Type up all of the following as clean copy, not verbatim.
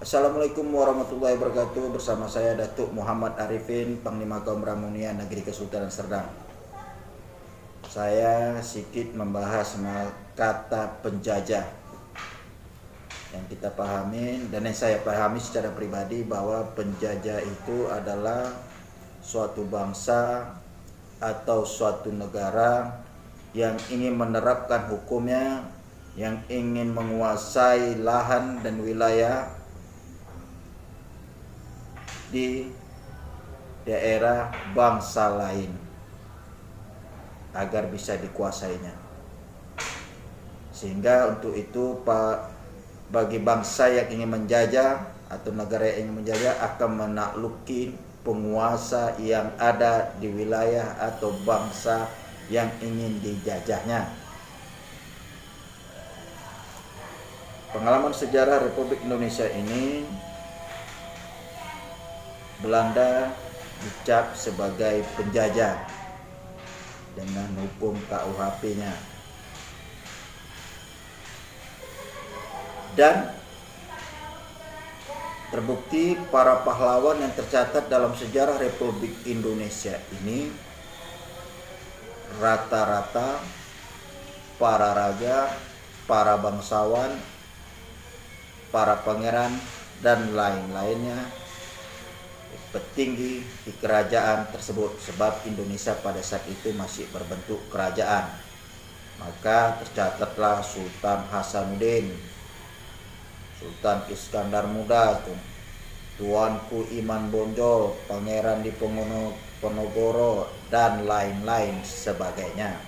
Assalamualaikum warahmatullahi wabarakatuh. Bersama saya Datuk Muhammad Arifin, Panglima Kaum Ramunia Negeri Kesultanan Serdang. Saya sedikit membahas kata penjajah yang kita pahami dan yang saya pahami secara pribadi bahwa penjajah itu adalah suatu bangsa atau suatu negara yang ingin menerapkan hukumnya, yang ingin menguasai lahan dan wilayah di daerah bangsa lain agar bisa dikuasainya. Sehingga untuk itu bagi bangsa yang ingin menjajah atau negara yang ingin menjajah akan menakluki penguasa yang ada di wilayah atau bangsa yang ingin dijajahnya. Pengalaman sejarah Republik Indonesia ini, Belanda dicap sebagai penjajah dengan hukum KUHP-nya. Dan terbukti para pahlawan yang tercatat dalam sejarah Republik Indonesia ini rata-rata para raja, para bangsawan, para pangeran dan lain-lainnya petinggi di kerajaan tersebut, sebab Indonesia pada saat itu masih berbentuk kerajaan. Maka tercatatlah Sultan Hasanuddin, Sultan Iskandar Muda, Tuanku Iman Bonjol, Pangeran Diponegoro, dan lain-lain sebagainya.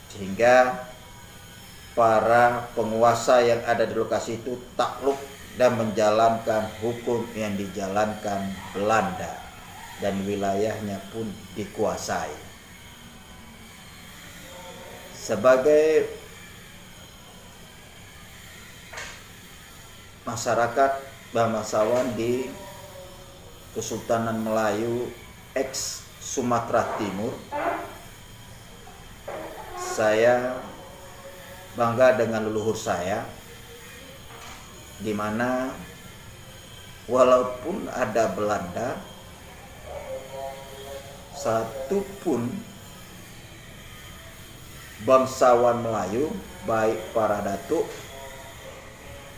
Sehingga para penguasa yang ada di lokasi itu takluk dan menjalankan hukum yang dijalankan Belanda, dan wilayahnya pun dikuasai. Sebagai masyarakat bangsawan di Kesultanan Melayu ex Sumatera Timur, saya bangga dengan leluhur saya, di mana walaupun ada Belanda, satu pun bangsawan Melayu, baik para datuk,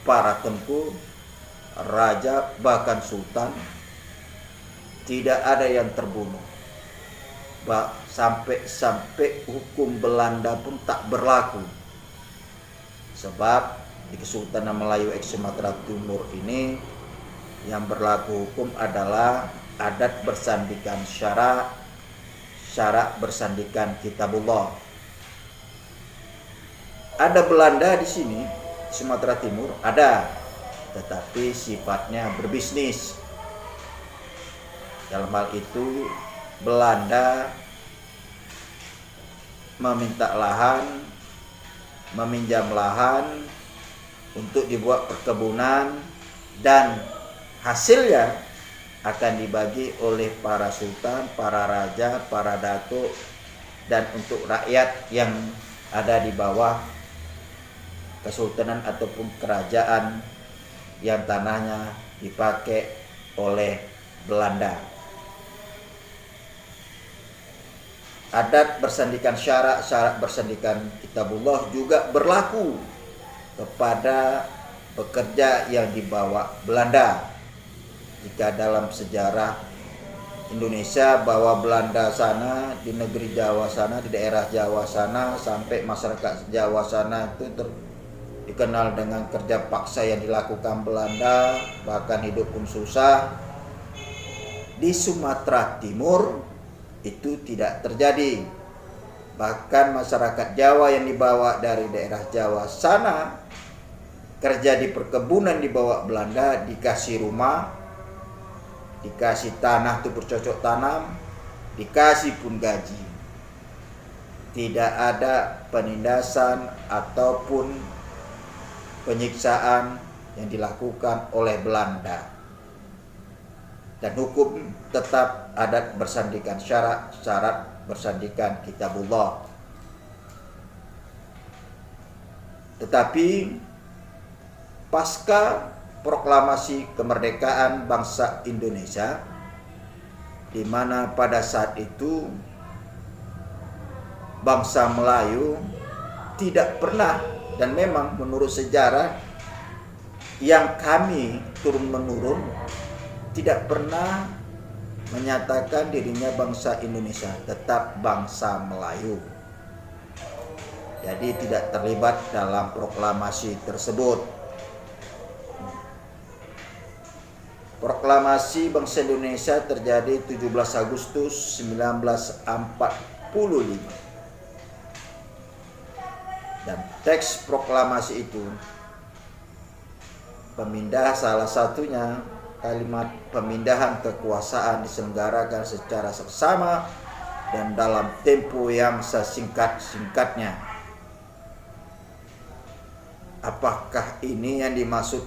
para tengku, raja, bahkan sultan, tidak ada yang terbunuh. Sampai hukum Belanda pun tak berlaku. Sebab di Kesultanan Melayu ex Sumatera Timur ini yang berlaku hukum adalah adat bersandikan syara, syara bersandikan kitabullah. Ada Belanda di sini, Sumatera Timur ada, tetapi sifatnya berbisnis. Dalam hal itu Belanda meminta lahan, meminjam lahan untuk dibuat perkebunan, dan hasilnya akan dibagi oleh para sultan, para raja, para datuk, dan untuk rakyat yang ada di bawah kesultanan ataupun kerajaan yang tanahnya dipakai oleh Belanda. Adat bersandikan syara, syarat bersandikan kitabullah juga berlaku kepada pekerja yang dibawa Belanda. Jika dalam sejarah Indonesia bahwa Belanda sana, di negeri Jawa sana, di daerah Jawa sana, sampai masyarakat Jawa sana itu dikenal dengan kerja paksa yang dilakukan Belanda, bahkan hidup pun susah. Di Sumatera Timur itu tidak terjadi. Bahkan masyarakat Jawa yang dibawa dari daerah Jawa sana kerja di perkebunan di bawah Belanda, dikasih rumah, dikasih tanah untuk bercocok tanam, dikasih pun gaji. Tidak ada penindasan ataupun penyiksaan yang dilakukan oleh Belanda. Dan hukum tetap adat bersandikan syara, syarat bersandikan kitabullah. Tetapi pasca proklamasi kemerdekaan bangsa Indonesia, di mana pada saat itu bangsa Melayu tidak pernah, dan memang menurut sejarah yang kami turun-menurun tidak pernah menyatakan dirinya bangsa Indonesia, tetap bangsa Melayu. Jadi tidak terlibat dalam proklamasi tersebut. Proklamasi bangsa Indonesia terjadi 17 Agustus 1945. Dan teks proklamasi itu salah satunya kalimat pemindahan kekuasaan diselenggarakan secara seksama dan dalam tempo yang sesingkat-singkatnya. Apakah ini yang dimaksud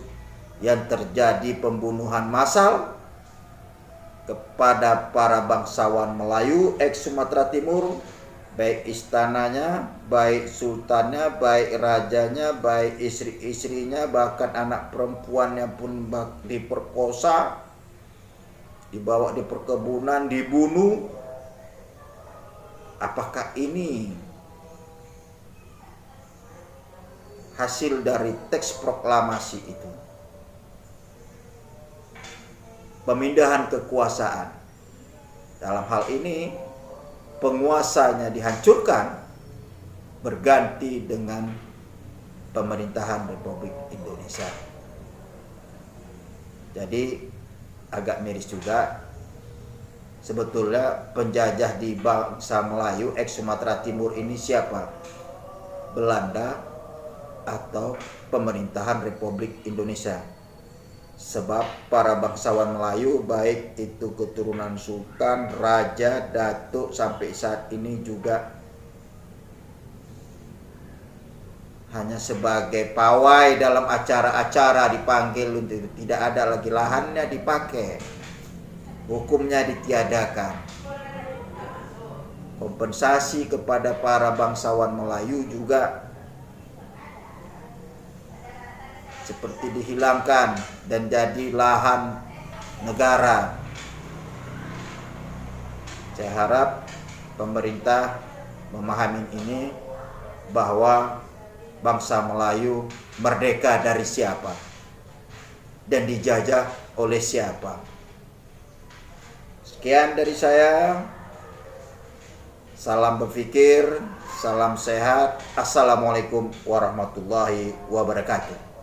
yang terjadi pembunuhan massal kepada para bangsawan Melayu ex Sumatera Timur, baik istananya, baik sultannya, baik rajanya, baik istri-istrinya, bahkan anak perempuannya pun diperkosa, dibawa di perkebunan, dibunuh? Apakah ini hasil dari teks proklamasi itu? Pemindahan kekuasaan. Dalam hal ini penguasanya dihancurkan, berganti dengan pemerintahan Republik Indonesia. Jadi agak miris juga. Sebetulnya penjajah di bangsa Melayu ex Sumatera Timur ini siapa? Belanda atau pemerintahan Republik Indonesia? Sebab para bangsawan Melayu, baik itu keturunan sultan, raja, datuk, sampai saat ini juga hanya sebagai pawai dalam acara-acara dipanggil, untuk tidak ada lagi lahannya dipakai, hukumnya ditiadakan. Kompensasi kepada para bangsawan Melayu juga seperti dihilangkan dan jadi lahan negara. Saya harap pemerintah memahami ini, bahwa bangsa Melayu merdeka dari siapa dan dijajah oleh siapa. Sekian dari saya. Salam berpikir, salam sehat. Assalamualaikum warahmatullahi wabarakatuh.